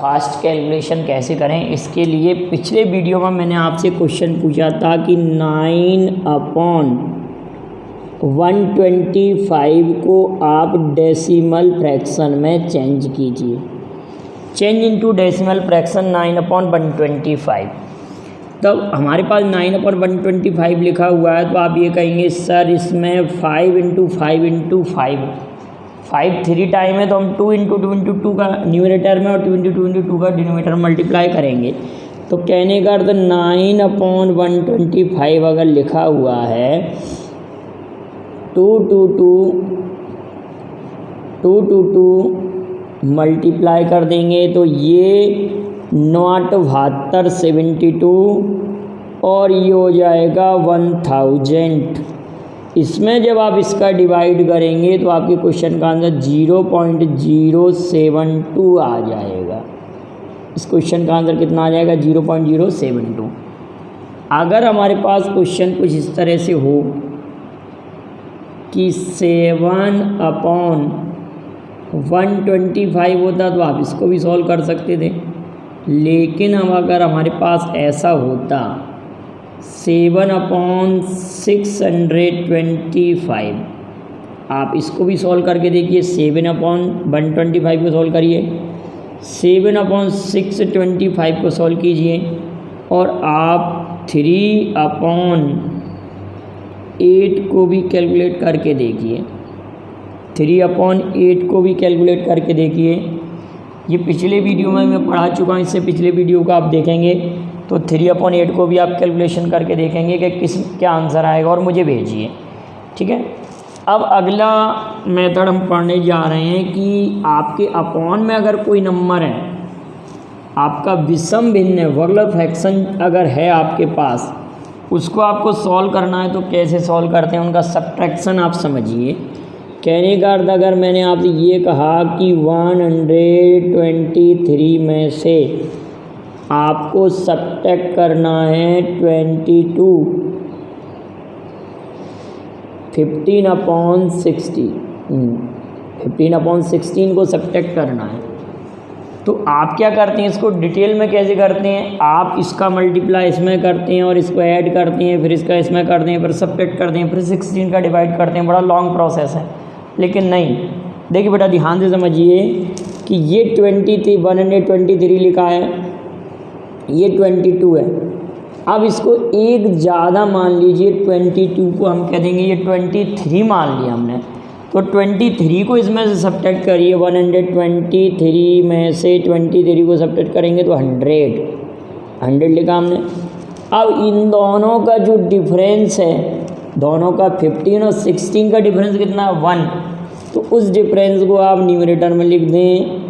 Fast calculation कैसे करें, इसके लिए पिछले वीडियो में मैंने आपसे क्वेश्चन पूछा था कि 9/125 को आप डेसिमल फ्रैक्शन में चेंज कीजिए। Change into decimal fraction 9/125। तब हमारे पास 9/125 लिखा हुआ है, तो आप ये कहेंगे सर इसमें 5 × 5 × 5 3 टाइम है, तो हम 2 × 2 × 2 का न्यूमरेटर में और 2 × 2 × 2 का डिनोमिनेटर मल्टीप्लाई करेंगे। तो कहने का अर्थ 9/125 अगर लिखा हुआ है 2 to 2 मल्टीप्लाई कर देंगे तो ये 9/72 और ये हो जाएगा 1000। इसमें जब आप इसका डिवाइड करेंगे तो आपके क्वेश्चन का आंसर 0.072 आ जाएगा। इस क्वेश्चन का आंसर कितना आ जाएगा? 0.072। अगर हमारे पास क्वेश्चन कुछ इस तरह से हो कि 7/125 होता तो आप इसको भी सॉल्व कर सकते थे, लेकिन अब अगर हमारे पास ऐसा होता 7/625, आप इसको भी सॉल्व करके देखिए। 7/125 को सॉल्व करिए, 7/625 को सॉल्व कीजिए और आप 3/8 को भी कैलकुलेट करके देखिए। 3/8 को भी कैलकुलेट करके देखिए। ये पिछले वीडियो में मैं पढ़ा चुका हूँ, इससे पिछले वीडियो को आप देखेंगे तो 3/8 को भी आप कैलकुलेशन करके देखेंगे कि क्या आंसर आएगा और मुझे भेजिए। ठीक है, अब अगला मेथड हम पढ़ने जा रहे हैं कि आपके अपॉन में अगर कोई नंबर है, आपका विषम भिन्न है, वर्गुलर फ्रैक्शन अगर है आपके पास, उसको आपको सॉल्व करना है तो कैसे सॉल्व करते हैं, उनका सब्ट्रैक्शन आप समझिए। कहने का अर्थ अगर मैंने आपसे ये कहा कि 123 में से आपको सब्ट्रैक्ट करना है 22, 15/16 को सब्ट्रैक्ट करना है, तो आप क्या करते हैं, इसको डिटेल में कैसे करते हैं, आप इसका मल्टीप्लाई इसमें करते हैं और इसको ऐड करते हैं, फिर इसका इसमें करते हैं, फिर सब्ट्रैक्ट करते हैं, फिर 16 का डिवाइड करते हैं। बड़ा लॉन्ग प्रोसेस है, लेकिन नहीं। देखिए बेटा ध्यान से समझिए कि ये 123 लिखा है, ये 22 है। अब इसको एक ज़्यादा मान लीजिए, 22 को हम कह देंगे ये 23 मान लिया हमने, तो 23 को इसमें से सब्ट्रैक्ट करिए। 123 में से 23 को सब्ट्रैक्ट करेंगे तो 100 लिखा हमने। अब इन दोनों का जो डिफरेंस है, दोनों का 15 और 16 का डिफरेंस कितना है? 1। तो उस डिफरेंस को आप न्यूमरेटर में लिख दें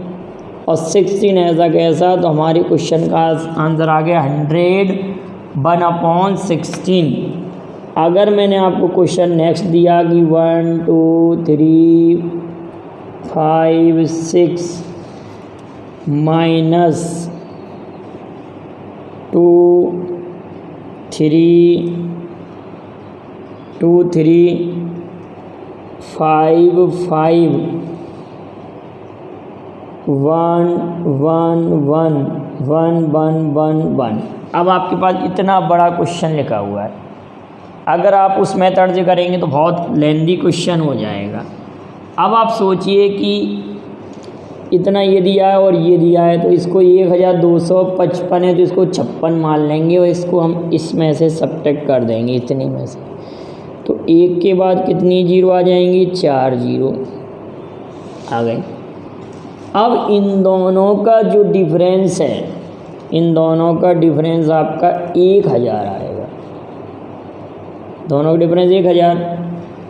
और 16 ऐसा कैसा, तो हमारे क्वेश्चन का आंसर आ गया 101/16। अगर मैंने आपको क्वेश्चन नेक्स्ट दिया कि 1 2 3 5 6 -2 3 2 3 5 5 1 1 1 1 1 1 1। अब आपके पास इतना बड़ा क्वेश्चन लिखा हुआ है, अगर आप उस मेथड से करेंगे तो बहुत लेंदी क्वेश्चन हो जाएगा। अब आप सोचिए कि इतना ये दिया है और ये दिया है, तो इसको 1255 है तो इसको 56 मान लेंगे और इसको हम इसमें से सब्ट्रैक्ट कर देंगे, इतने में से। तो एक के बाद कितनी जीरो आ जाएंगी? 4 जीरो आ गए। अब इन दोनों का जो डिफरेंस है, इन दोनों का डिफरेंस आपका 1000 आएगा। दोनों का डिफरेंस 1000।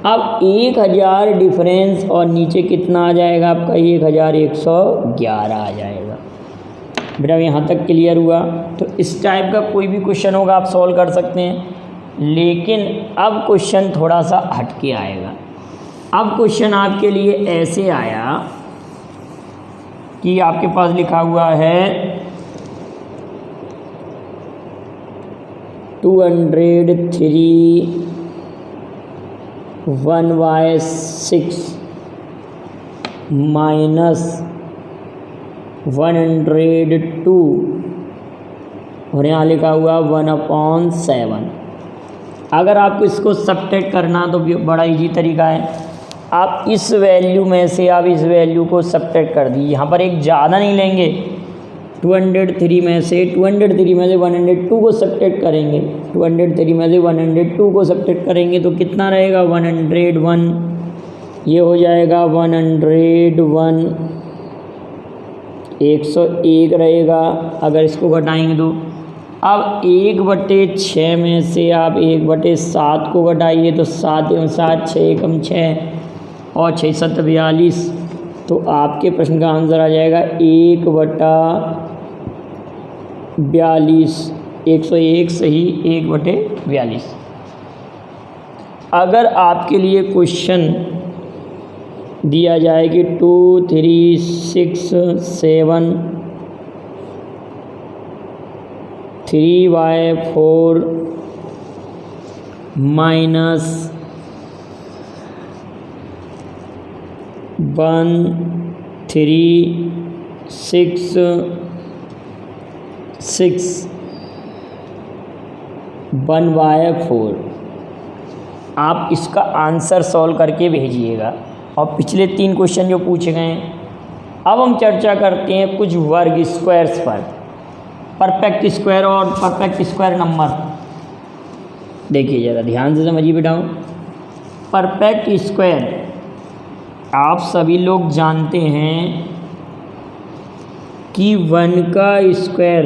अब 1000 डिफरेंस और नीचे कितना आ जाएगा आपका? 1111 आ जाएगा। बेटा यहाँ तक क्लियर हुआ? तो इस टाइप का कोई भी क्वेश्चन होगा आप सॉल्व कर सकते हैं, लेकिन अब क्वेश्चन थोड़ा सा हटके आएगा। अब क्वेश्चन आपके लिए ऐसे आया कि आपके पास लिखा हुआ है 203 1/6 - 102 और यहाँ लिखा हुआ 1/7। अगर आपको इसको सब्ट्रैक्ट करना तो बड़ा इजी तरीका है, आप इस वैल्यू में से आप इस वैल्यू को सब्ट्रैक्ट कर दीजिए। यहाँ पर एक ज़्यादा नहीं लेंगे, 203 में से 102 को सब्ट्रैक्ट करेंगे। 203 में से 102 को सब्ट्रैक्ट करेंगे तो कितना रहेगा 101, ये हो जाएगा 101, 101 रहेगा अगर इसको घटाएंगे तो। अब 1/6 में से आप 1/7 को घटाइए तो 7 एवं 7 6 एकम 6 और 6 7 42, तो आपके प्रश्न का आंसर आ जाएगा 1/42। 101 सही 1/42। अगर आपके लिए क्वेश्चन दिया जाए कि 2 3 6 7 3/4 माइनस 1 3 6 6 1/4, आप इसका आंसर सॉल्व करके भेजिएगा। और पिछले 3 क्वेश्चन जो पूछे गए हैं, अब हम चर्चा करते हैं कुछ वर्ग स्क्वायर्स पर। परफेक्ट स्क्वायर और परफेक्ट स्क्वायर नंबर देखिए ज़रा ध्यान से समझिए बेटाओ। परफेक्ट स्क्वायर आप सभी लोग जानते हैं कि 1 का स्क्वायर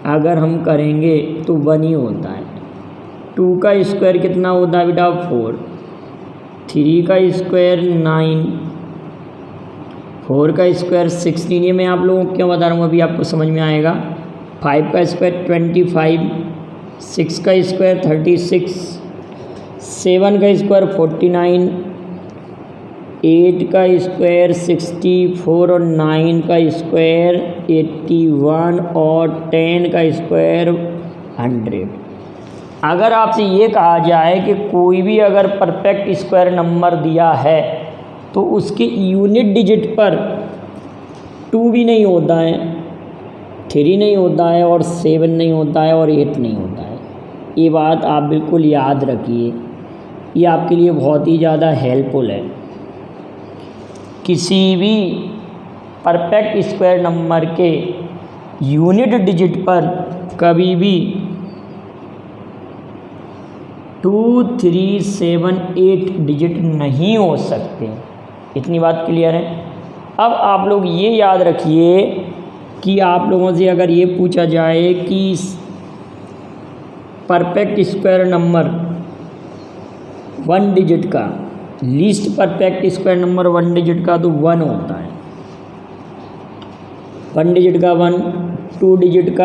अगर हम करेंगे तो 1 ही होता है। 2 का स्क्वायर कितना होता है बेटा 4, 3 का स्क्वायर 9, 4 का स्क्वायर 16। ये मैं आप लोगों को क्यों बता रहा हूँ अभी आपको समझ में आएगा। 5 का स्क्वायर 25, 6 का स्क्वायर 36, 7 का स्क्वायर 49, 8 का स्क्वायर 64 और 9 का स्क्वायर 81 और 10 का स्क्वायर 100। अगर आपसे ये कहा जाए कि कोई भी अगर परफेक्ट स्क्वायर नंबर दिया है तो उसके यूनिट डिजिट पर 2 भी नहीं होता है, 3 नहीं होता है और 7 नहीं होता है और 8 नहीं होता है। ये बात आप बिल्कुल याद रखिए, ये आपके लिए बहुत ही ज़्यादा हेल्पफुल है। किसी भी परफेक्ट स्क्वायर नंबर के यूनिट डिजिट पर कभी भी 2 3 7 8 डिजिट नहीं हो सकते। इतनी बात क्लियर है। अब आप लोग ये याद रखिए कि आप लोगों से अगर ये पूछा जाए कि परफेक्ट स्क्वायर नंबर 1 डिजिट का, least perfect square number 1 digit का तो 1 होता है। 1 डिजिट का 1, 2 डिजिट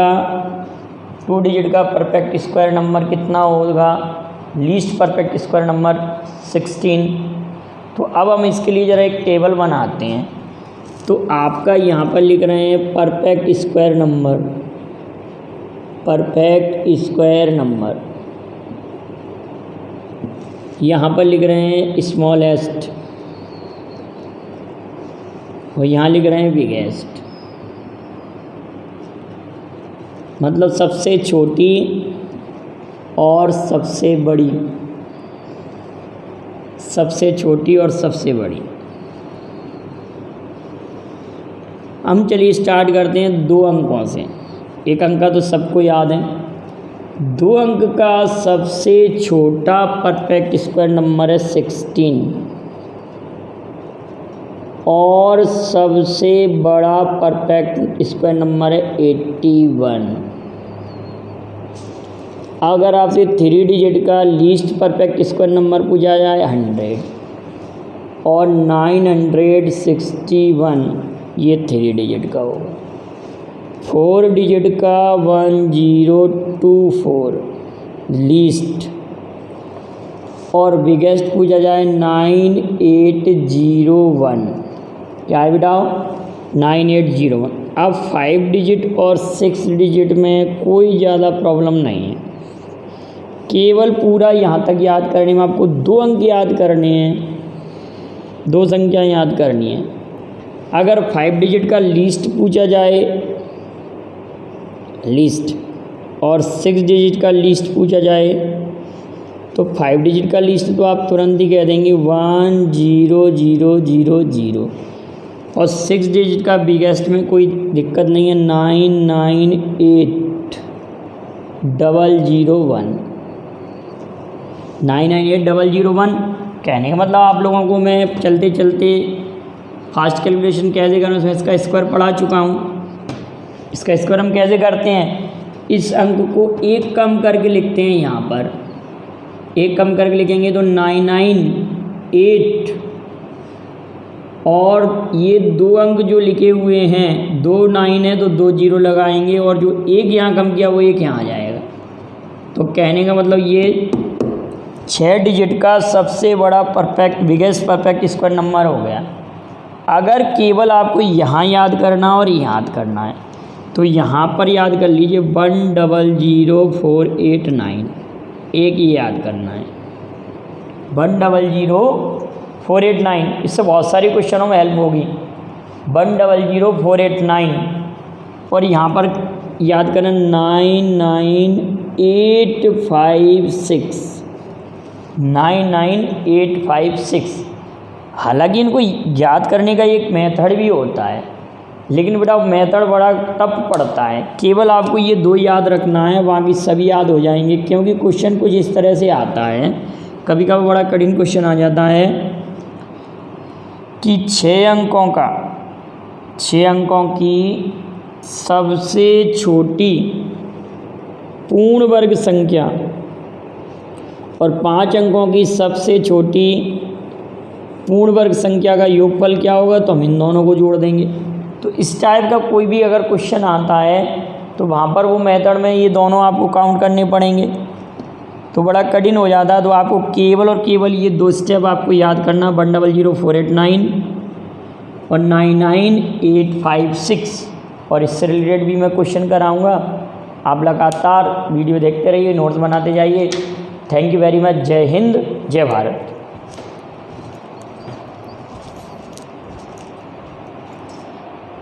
का परफेक्ट स्क्वायर नंबर कितना होगा, लीस्ट परफेक्ट स्क्वायर नंबर 16। तो अब हम इसके लिए ज़रा एक टेबल बनाते हैं। तो आपका यहाँ पर लिख रहे हैं perfect square number, perfect square number, यहाँ पर लिख रहे हैं स्मॉलेस्ट और यहाँ लिख रहे हैं बिगेस्ट, मतलब सबसे छोटी और सबसे बड़ी, सबसे छोटी और सबसे बड़ी। हम चलिए स्टार्ट करते हैं 2 अंकों से। एक अंक का तो सबको याद है, 2 अंक का सबसे छोटा परफेक्ट स्क्वायर नंबर है 16 और सबसे बड़ा परफेक्ट स्क्वायर नंबर है 81। अगर आपसे 3 डिजिट का लीस्ट परफेक्ट स्क्वायर नंबर पूछा जाए 100 और 961, ये 3 डिजिट का होगा। 4 डिजिट का 1024 लीस्ट और बिगेस्ट पूछा जाए 9801, क्या है बेटा 9801। अब 5 डिजिट और 6 डिजिट में कोई ज़्यादा प्रॉब्लम नहीं है, केवल पूरा यहाँ तक याद करने में आपको 2 अंक याद करने हैं, 2 संख्या याद करनी है। अगर 5 डिजिट का लीस्ट पूछा जाए, लीस्ट, और 6 डिजिट का लीस्ट पूछा जाए, तो 5 डिजिट का लीस्ट तो आप तुरंत ही कह देंगे 10000, और 6 डिजिट का बिगेस्ट में कोई दिक्कत नहीं है, 998001, 998001। कहने का मतलब आप लोगों को मैं चलते चलते फास्ट कैलकुलेशन कैसे करूँ उसमें इसका स्क्वायर पढ़ा चुका हूँ। इसका स्क्वायर हम कैसे करते हैं, इस अंक को एक कम करके लिखते हैं, यहाँ पर एक कम करके लिखेंगे तो 998, और ये दो अंक जो लिखे हुए हैं, 2 9 है तो 2 0 लगाएंगे, और जो एक यहाँ कम किया वो एक यहाँ आ जाएगा। तो कहने का मतलब ये 6 डिजिट का सबसे बड़ा perfect biggest perfect square number हो गया। अगर केवल आपको यहाँ याद करना और याद करना है तो यहाँ पर याद कर लीजिए 100489, एक ही याद करना है 100489। इससे बहुत सारे क्वेश्चनों में हेल्प होगी। 100489, और यहाँ पर याद करना 99856, 99856। हालांकि इनको याद करने का एक मेथड भी होता है, लेकिन बेटा मेथड बड़ा टफ पड़ता है। केवल आपको ये 2 याद रखना है, बाकी सभी याद हो जाएंगे, क्योंकि क्वेश्चन कुछ इस तरह से आता है। कभी कभी बड़ा कठिन क्वेश्चन आ जाता है कि 6 अंकों की सबसे छोटी पूर्ण वर्ग संख्या और 5 अंकों की सबसे छोटी पूर्ण वर्ग संख्या का योगफल क्या होगा, तो हम इन दोनों को जोड़ देंगे। तो इस टाइप का कोई भी अगर क्वेश्चन आता है तो वहाँ पर वो मेथड में ये दोनों आपको काउंट करने पड़ेंगे, तो बड़ा कठिन हो जाता है। तो आपको केवल और केवल ये 2 स्टेप आपको याद करना, 100489 और 99856, और इससे रिलेटेड भी मैं क्वेश्चन कराऊंगा। आप लगातार वीडियो देखते रहिए, नोट्स बनाते जाइए। Thank you very much. जय हिंद, जय भारत।